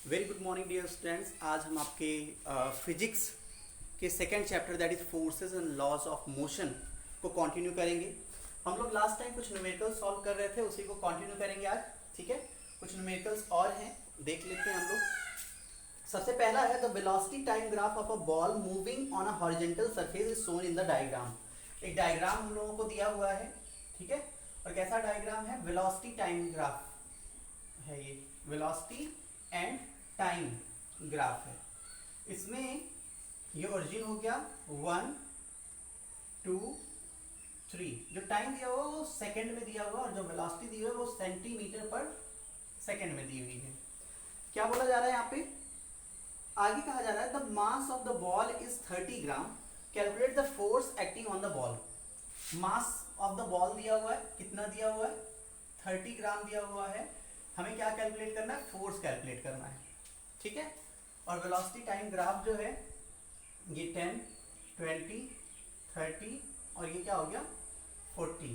Very good morning dear students. आज हम आपके फिजिक्स के second chapter that is forces and laws of motion को कंटिन्यू करेंगे। हम लोग लास्ट टाइम कुछ न्यूमेरिकल्स सॉल्व कर रहे थे, उसी को कंटिन्यू करेंगे आज। ठीक है, कुछ न्यूमेरिकल्स और हैं, देख लेते हैं हम लोग। सबसे पहला है the velocity time graph of a ball moving on a horizontal surface is shown in the diagram. एक डायग्राम हम लोगों को दिया हुआ है, ठीक है, और कैसा डायग्राम है? वेलोसिटी टाइम ग्राफ है, ये वेलोसिटी एंड टाइम ग्राफ है। इसमें ये ओरिजिन हो गया 1 2 3। जो टाइम दिया हुआ वो सेकंड में दिया हुआ और जो वेलोसिटी दी हुई है वो सेंटीमीटर पर सेकंड में दी हुई है। क्या बोला जा रहा है यहाँ पे? आगे कहा जा रहा है the mass of the ball is 30 gram, calculate the force acting on the ball. Mass of the ball दिया हुआ है, कितना दिया हुआ है? 30 ग्राम दिया हुआ है। हमें क्या कैलकुलेट करना है? फोर्स कैलकुलेट करना है, ठीक है। और वेलोसिटी टाइम ग्राफ जो है ये 10 20 30 और ये क्या हो गया 40।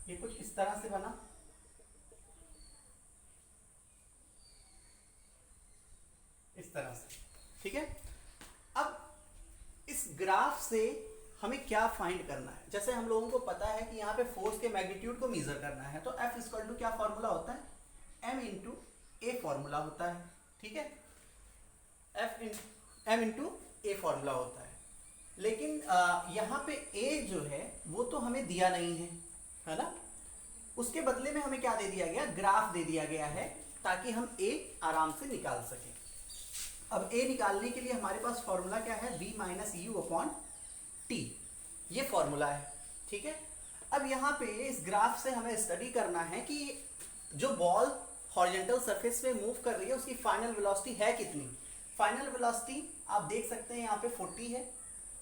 ये कुछ इस तरह से बना, इस तरह से, ठीक है। अब इस ग्राफ से हमें क्या फाइंड करना है? जैसे हम लोगों को पता है कि यहाँ पे फोर्स के मैग्नीट्यूड को मेजर करना है, तो F इक्वल टू क्या फॉर्मूला होता है? M इंटू ए फॉर्मूला होता है, ठीक है। M इंटू ए फॉर्मूला होता है। लेकिन यहाँ पे A जो है वो तो हमें दिया नहीं है ना। उसके बदले में हमें क्या दे दिया गया? ग्राफ दे दिया गया है, ताकि हम A आराम से निकाल सकें। अब A निकालने के लिए हमारे पास फॉर्मूला क्या है? B minus U upon T, ये फॉर्मूला है, ठीक है। अब यहाँ पे इस ग्राफ से हमें स्टडी करना है कि जो बॉल हॉरिजॉन्टल सरफेस पे मूव कर रही है उसकी फाइनल वेलोसिटी है कितनी। फाइनल वेलोसिटी आप देख सकते हैं यहाँ पे 40 है,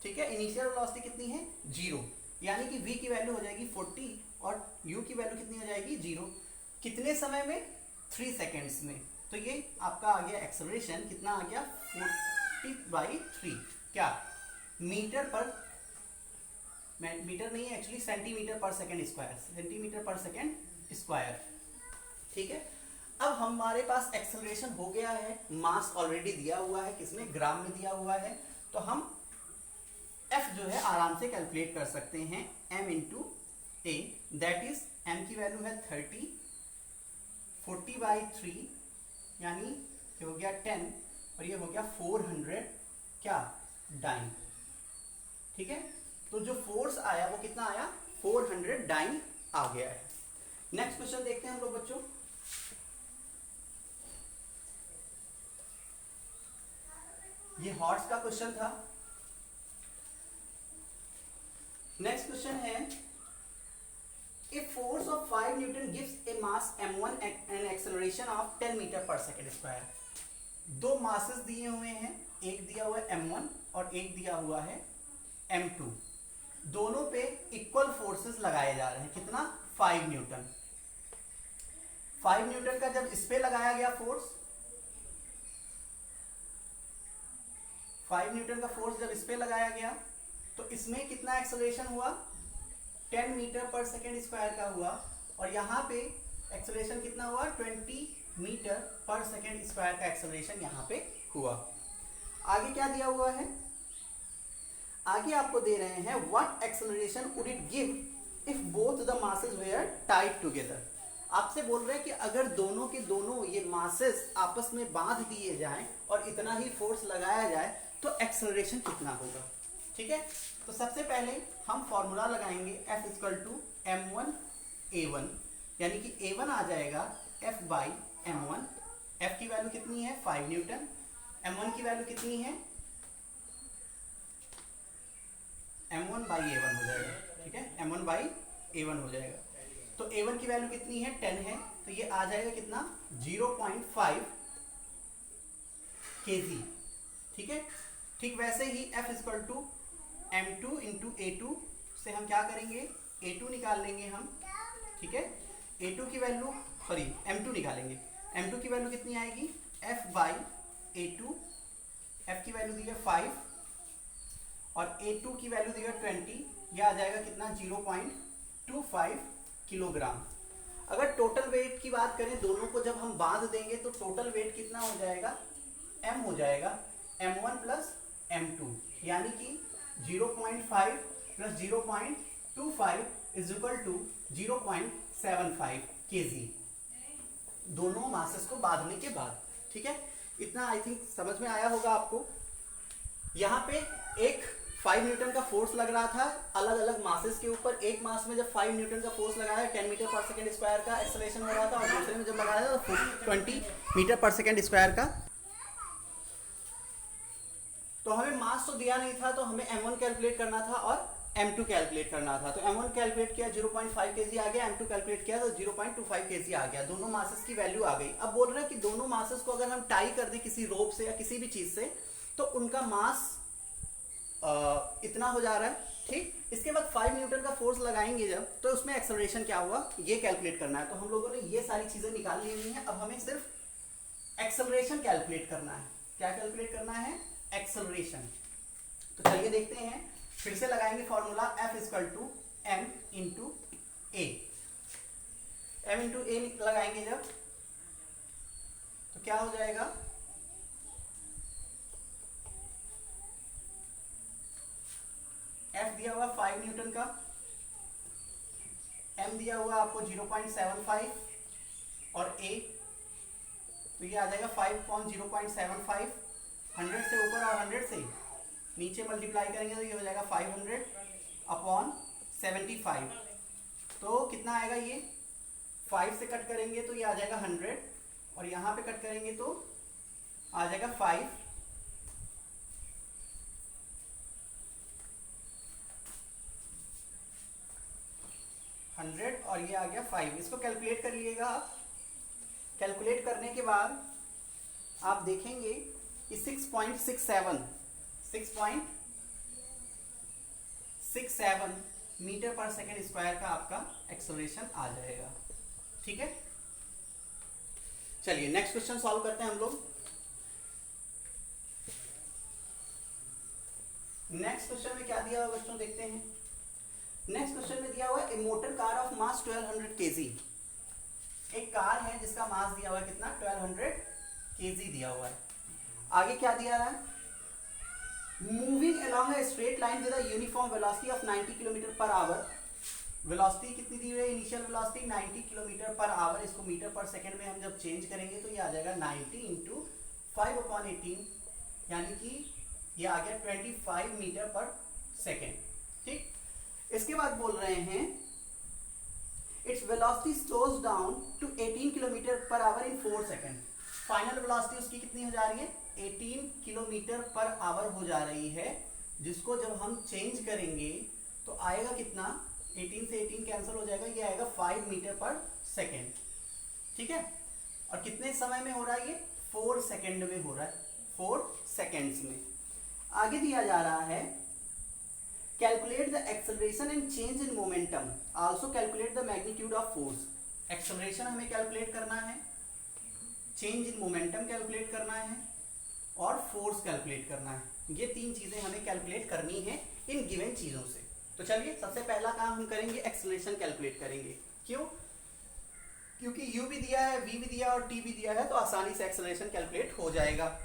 ठीक है। इनिशियल वेलोसिटी कितनी है? 0, यानी कि v की वैल्यू हो जाएगी 40 और u की वैल्यू कितनी हो जाएगी? 0। कितने समय में? 3 सेकेंड्स में। तो ये आपका आ गया एक्सेलरेशन, कितना आ गया? 40/3। क्या? मीटर पर, मीटर नहीं है एक्चुअली, सेंटीमीटर पर सेकेंड स्क्वायर, सेंटीमीटर पर सेकेंड स्क्वायर, ठीक है। अब हमारे पास एक्सेलरेशन हो गया है, मास ऑलरेडी दिया हुआ है, किसमें? ग्राम में दिया हुआ है। तो हम F जो है आराम से कैलकुलेट कर सकते हैं, M into A, that is M की वैल्यू है 30, 40/3 यानी ये हो गया 10 और ये हो गया 400 क्या? डाइन, ठीक है। तो जो फोर्स आया वो कितना आया? 400 डाइन आ गया है। नेक्स्ट क्वेश्चन देखते हैं हम लोग बच्चों। ये हॉर्स का क्वेश्चन था। नेक्स्ट क्वेश्चन है a force of 5 newton gives a mass m1 and acceleration of 10 metre per second square. दो मासेस दिए हुए हैं, एक दिया हुआ है m1 और एक दिया हुआ है m2। दोनों पे इक्वल फोर्सेस लगाए जा रहे हैं। कितना? 5 न्यूटन। 5 न्यूटन का जब इस पे लगाया गया फोर्स, 5 न्यूटन का फोर्स जब इस पे लगाया गया तो इसमें कितना एक्सेलरेशन हुआ? 10 मीटर पर सेकेंड स्क्वायर का हुआ। और यहाँ पे एक्सेलरेशन कितना हुआ? 20 मीटर पर सेकेंड स्क्वायर का एक्सेलरेशन यहाँ पे हुआ। आगे क्या दिया हुआ है? आगे आपको दे रहे हैं what acceleration would it give if both the masses were tied together. आपसे बोल रहे हैं कि अगर दोनों के दोनों ये मासेस आपस में बांध दिए जाएं और इतना ही फोर्स लगाया जाए तो एक्सेलरेशन कितना होगा, ठीक है। तो सबसे पहले हम फॉर्मूला लगाएंगे F इक्वल टू m1a1, यानी कि a1 आ जाएगा F/m1। F की वैल्यू कितनी है? 5 न्यूटन। m1 की वैल्यू कितनी है? m1/a1 हो जाएगा, ठीक है, m1/a1 हो जाएगा। तो a1 की वैल्यू कितनी है? 10 है, तो ये आ जाएगा कितना? 0.5 kg, ठीक है। ठीक वैसे ही F equal to m2 into a2 से हम क्या करेंगे? a2 निकाल लेंगे हम, ठीक है। a2 की वैल्यू, सॉरी m2 निकालेंगे। m2 की वैल्यू कितनी आएगी? F/a2। F की वैल्यू दी है 5 और a2 की वैल्यू दी है 20। यह आ जाएगा कितना? 0.25 किलोग्राम। अगर टोटल वेट की बात करें, दोनों को जब हम बांध देंगे तो टोटल वेट कितना हो जाएगा, m हो जाएगा, m1 प्लस m2, यानी कि 0.5 plus 0.25 is equal to 0.75 kg, दोनों मासेस को बांधने के बाद। ठीक है, इतना आई थिंक समझ में आया होगा आपको। यहाँ पे एक 5 न्यूटन का फोर्स लग रहा था अलग अलग मासेस के ऊपर। एक मास में जब 5 न्यूटन का फोर्स लगाया 10 मीटर पर सेकेंड स्क्वायर का एक्सेलरेशन हो रहा था, और दूसरे में जब लगाया तो 20 मीटर पर सेकेंड स्क्वायर का। तो हमें मास तो दिया नहीं था, तो हमें m1 कैलकुलेट करना था और m2 कैलकुलेट करना था। तो m1 कैलकुलेट किया 0.5 kg आ गया, m2 कैलकुलेट किया तो 0.25 kg आ गया, दोनों मासेस की वैल्यू आ गई। अब बोल रहे हैं कि दोनों मासेस को अगर हम टाई कर दें किसी रोप से या किसी भी चीज से, तो उनका मास इतना हो जा रहा है। ठीक, इसके बाद 5 न्यूटन का फोर्स लगाएंगे जब, तो उसमें एक्सेलरेशन क्या हुआ ये कैलकुलेट करना है। तो हम लोगों ने ये सारी चीजें निकाल ली हुई हैं। अब हमें सिर्फ एक्सेलरेशन कैलकुलेट करना है। क्या कैलकुलेट करना है, एक्सेलरेशन। तो चलिए देखते हैं, फिर से लगाएंगे formula F equal to m into a. m into a लगाएंगे जब, तो क्या हो जाएगा, F दिया हुआ 5 न्यूटन का, m दिया हुआ आपको 0.75 और a, तो ये आ जाएगा 5/0.75, 100 से ऊपर और 100 से नीचे मल्टीप्लाई करेंगे तो ये हो जाएगा 500/75। तो कितना आएगा, ये 5 से कट करेंगे तो ये आ जाएगा 100, और यहाँ पे कट करेंगे तो आ जाएगा 5, 100 और ये आ गया 5। इसको कैलकुलेट कर लीजिएगा आप। कैलकुलेट करने के बाद आप देखेंगे कि 6.67 मीटर पर सेकेंड स्क्वायर का आपका एक्सेलरेशन आ जाएगा। ठीक है, चलिए नेक्स्ट क्वेश्चन सॉल्व करते हैं हम लोग। नेक्स्ट क्वेश्चन में क्या दिया हुआ बच्चों, देखते हैं। नेक्स्ट क्वेश्चन में दिया हुआ है, a motor car of mass 1200 kg। एक कार है जिसका मास दिया हुआ है कितना, 1200 kg दिया हुआ है। आगे क्या दिया है, moving along a straight line with a uniform velocity of 90 kilometre per our. Velocity कितनी दी हुई है, initial velocity 90 kilometre per our. इसको मीटर पर सेकंड में हम जब चेंज करेंगे तो ये आ जाएगा 90 इंटू 5/18, यानी कि ये आ गया 25 मीटर पर सेकेंड। ठीक, इसके बाद बोल रहे हैं its velocity slows down to 18 kilometre per hour in 4 second. Final velocity उसकी कितनी हो जा रही है, 18 किलोमीटर पर आवर हो जा रही है, जिसको जब हम चेंज करेंगे तो आएगा कितना, 18 से 18 कैंसिल हो जाएगा, ये आएगा 5 मीटर पर सेकेंड। ठीक है, और कितने समय में हो रहा है, ये 4 सेकेंड में हो रहा है, 4 सेकेंड्स में। आगे दिया जा रहा है, calculate the acceleration and change in momentum, also calculate the magnitude of force. Acceleration हमें कैलकुलेट करना है, चेंज इन मोमेंटम कैलकुलेट करना है और फोर्स कैलकुलेट करना है। ये 3 चीजें हमें कैलकुलेट करनी है इन गिवन चीजों से। तो चलिए सबसे पहला काम हम करेंगे, एक्सेलरेशन कैलकुलेट करेंगे। क्यों, क्योंकि u भी दिया है, v भी दिया और t भी दिया है, तो आसानी से एक्सेलरेशन कैलकुलेट हो जाएगा।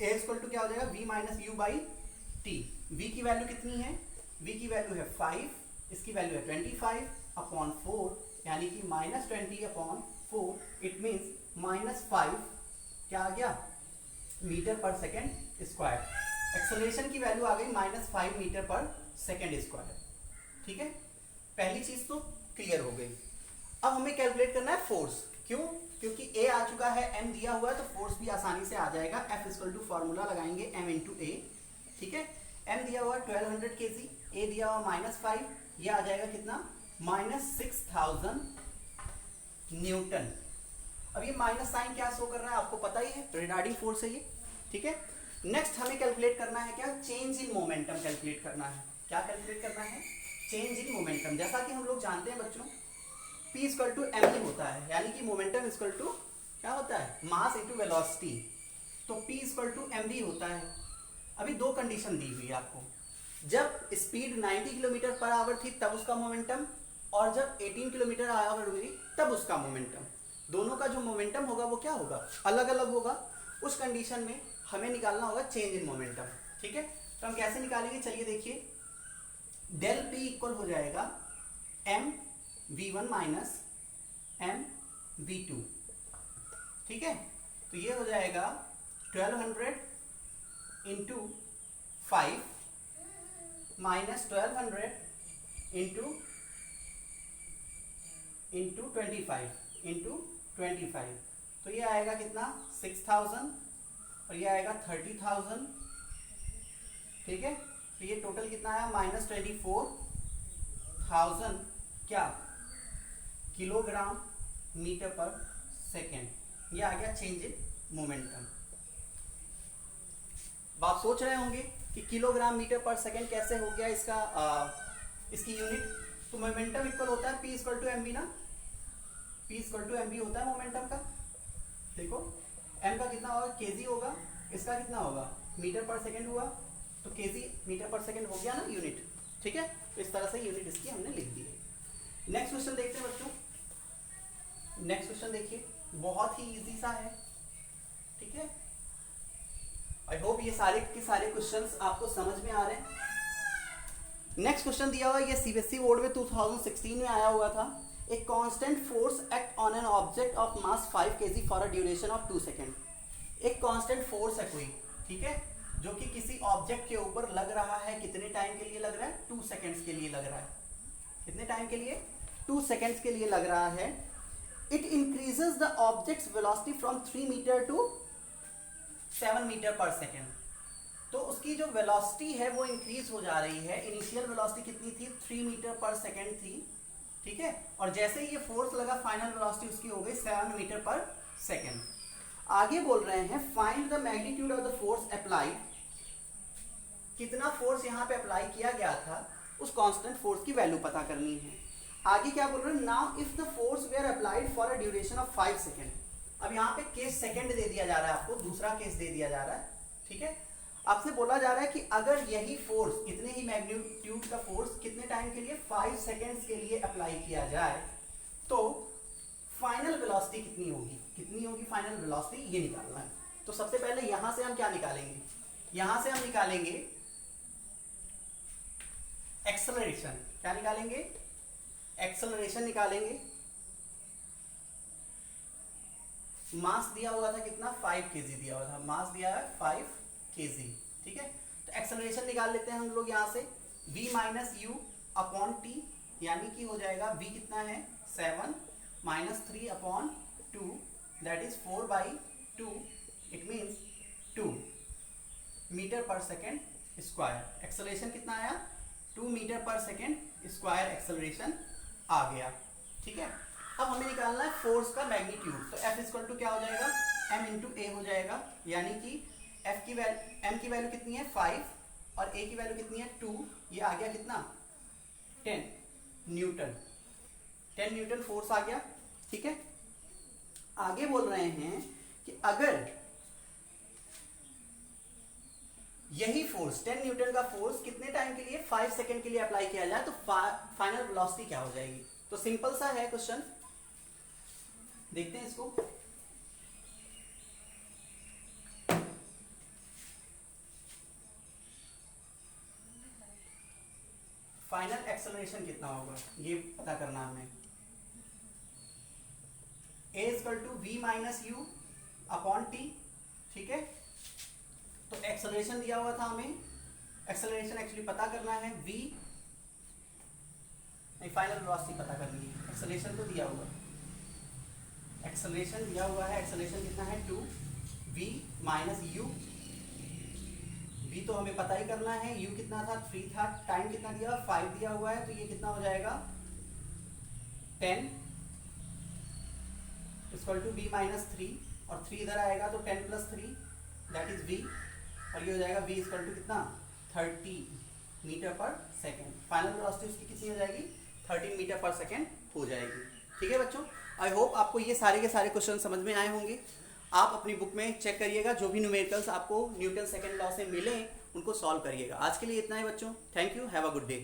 a इक्वल टू क्या हो जाएगा, v minus you by T. v की वैल्यू कितनी है, v की वैल्यू है 5, इसकी वैल्यू है 25/4, यानी कि -20/4, इट मीन्स -5 क्या आ गया, metre per second square. Acceleration की वैल्यू आ गई -5 मीटर पर सेकेंड स्क्वायर। ठीक है, पहली चीज तो क्लियर हो गई। अब हमें कैलकुलेट करना है फोर्स। क्यों, क्योंकि a आ चुका है, m दिया हुआ है, तो फोर्स भी आसानी से आ जाएगा। F इक्वल टू फॉर्मूला लगाएंगे m इंटू ए। ठीक है, m दिया हुआ 1200 kg, a दिया हुआ -5, ये आ जाएगा कितना, -6000 न्यूटन। अब ये माइनस साइन क्या शो कर रहा है आपको पता ही है, रिगार्डिंग फोर्स है ये। ठीक है, नेक्स्ट हमें कैलकुलेट करना है क्या, चेंज इन मोमेंटम कैलकुलेट करना है। क्या कैलकुलेट करना है, चेंज इन मोमेंटम। जैसा कि हम लोग जानते हैं बच्चों, P इक्वल टू mv होता है, यानी कि मोमेंटम इक्वल टू क्या होता है, मास इंटू वेलोसिटी। तो P इक्वल टू mv होता है। अभी 2 कंडीशन दी हुई है आपको। जब स्पीड 90 किलोमीटर पर आवर थी तब उसका मोमेंटम, और जब 18 किलोमीटर आया होगी तब उसका मोमेंटम, दोनों का जो मोमेंटम होगा वो क्या होगा, अलग अलग होगा। उस कंडीशन में हमें निकालना होगा चेंज इन मोमेंटम। ठीक है, तो हम कैसे निकालेंगे, चलिए देखिए, डेल पी इक्वल हो जाएगा M V one minus M V two. ठीक है, तो ये हो जाएगा 1200 इंटू 5 माइनस 1200 इंटू 25, तो ये आएगा कितना 6000 और ये आएगा 30,000। ठीक है, तो ये टोटल कितना आया माइनस 24,000 क्या किलोग्राम मीटर पर सेकेंड। ये आ गया चेंज इन मोमेंटम। आप सोच रहे होंगे कि किलोग्राम मीटर पर सेकेंड कैसे हो गया इसका इसकी यूनिट। तो मोमेंटम इक्वल होता है P equal to M B ना, P equal to M B होता है मोमेंटम का। देखो m का कितना होगा केजी होगा, इसका कितना होगा मीटर पर सेकेंड हुआ, तो केजी मीटर पर सेकेंड हो गया ना यूनिट। ठीक है, तो इस तरह से यूनिट इसकी हमने लिख दी है। नेक्स्ट क्वेश्चन देखते हैं बच्चों। नेक्स्ट क्वेश्चन देखिए, बहुत ही इजी सा है। ठीक है, आई होप ये सारे के सारे क्वेश्चंस आपको समझ में आ रहे हैं। नेक्स्ट क्वेश्चन दिया हुआ, ये सीबीएसई बोर्ड में 2016 में आया हुआ था। A constant force act on an object of mass 5 kg for a duration of 2 second. एक कांस्टेंट फोर्स है कोई, ठीक है, जो कि किसी ऑब्जेक्ट के ऊपर लग रहा है, कितने टाइम के लिए लग रहा है, 2 सेकेंड्स के लिए लग रहा है। कितने टाइम के लिए, 2 सेकेंड्स के लिए लग रहा है। It increases the object's velocity from 3 metre to 7 metre per second. तो उसकी जो वेलोसिटी है वो इंक्रीज हो जा रही है। इनिशियल वेलोसिटी कितनी थी, 3 मीटर पर सेकेंड थी। ठीक है, और जैसे ही ये फोर्स लगा फाइनल वेलोसिटी उसकी हो गई 7 मीटर पर सेकेंड। आगे बोल रहे हैं find the magnitude of the force applied. कितना फोर्स यहाँ पे अप्लाई किया गया था, उस कांस्टेंट फोर्स की वैल्यू पता करनी है। आगे क्या बोल रहे हैं, now if the force were applied for a duration of 5 second. अब यहाँ पे केस सेकेंड दे दिया जा रहा है आपको, दूसरा केस दे दिया जा रहा है। ठीक है, आपसे बोला जा रहा है कि अगर यही फोर्स, इतने ही मैग्नीट्यूड का फोर्स कितने टाइम के लिए, 5 सेकेंड्स के लिए अप्लाई किया जाए, तो फाइनल वेलोसिटी कितनी होगी, कितनी होगी फाइनल वेलोसिटी, ये निकालना है। तो सबसे पहले यहां से हम क्या निकालेंगे, यहां से हम निकालेंगे एक्सेलरेशन। क्या निकालेंगे, एक्सेलरेशन निकालेंगे। मास दिया हुआ था कितना, 5 kg दिया हुआ था, मास दिया है 5 kg। ठीक है, तो एक्सेलरेशन निकाल लेते हैं हम लोग यहाँ से, v minus U upon T, यानी कि हो जाएगा v कितना है 7 minus 3 upon 2 that is 4/2। It means 2 metre per second square. Acceleration कितना आया, 2 metre per second square acceleration आ गया। ठीक है, अब हमें निकालना है फोर्स का मैग्नीट्यूड। तो F इक्वल टू क्या हो जाएगा, m इंटू ए हो जाएगा, यानी कि F की वैल्यू, m की वैल्यू कितनी है 5 और a की वैल्यू कितनी है 2। ये आ गया कितना 10 न्यूटन, 10 न्यूटन फोर्स आ गया। ठीक है, आगे बोल रहे हैं कि अगर यही फोर्स 10 न्यूटन का फोर्स कितने टाइम के लिए, 5 सेकेंड के लिए अप्लाई किया जाए, तो फाइनल वेलोसिटी क्या हो जाएगी। तो सिंपल सा है क्वेश्चन, देखते हैं इसको। फाइनल एक्सेलरेशन कितना होगा ये पता करना हमें। a equal to V minus U upon T. ठीक है, तो एक्सेलरेशन दिया हुआ था हमें, एक्सेलरेशन एक्चुअली पता करना है v, नहीं फाइनल वेलोसिटी पता करनी है। एक्सेलरेशन तो दिया हुआ, एक्सेलरेशन दिया हुआ है, एक्सेलरेशन कितना है 2v माइनस यू। v तो हमें पता ही करना है, u कितना था 3 था, टाइम कितना दिया 5 दिया हुआ है, तो ये कितना हो जाएगा 10 इक्वल टू v माइनस 3 और 3 इधर आएगा तो 10 प्लस 3 दैट इज v, और ये हो जाएगा v इक्वल टू कितना 30 metre per second. Final velocity उसकी कितनी हो जाएगी 13 मीटर पर सेकेंड हो जाएगी। ठीक है बच्चों, आई होप आपको ये सारे के सारे क्वेश्चन समझ में आए होंगे। आप अपनी बुक में चेक करिएगा, जो भी न्यूमेरिकल्स आपको न्यूटन सेकेंड लॉ से मिले उनको सॉल्व करिएगा। आज के लिए इतना ही बच्चों, thank you, have a good day.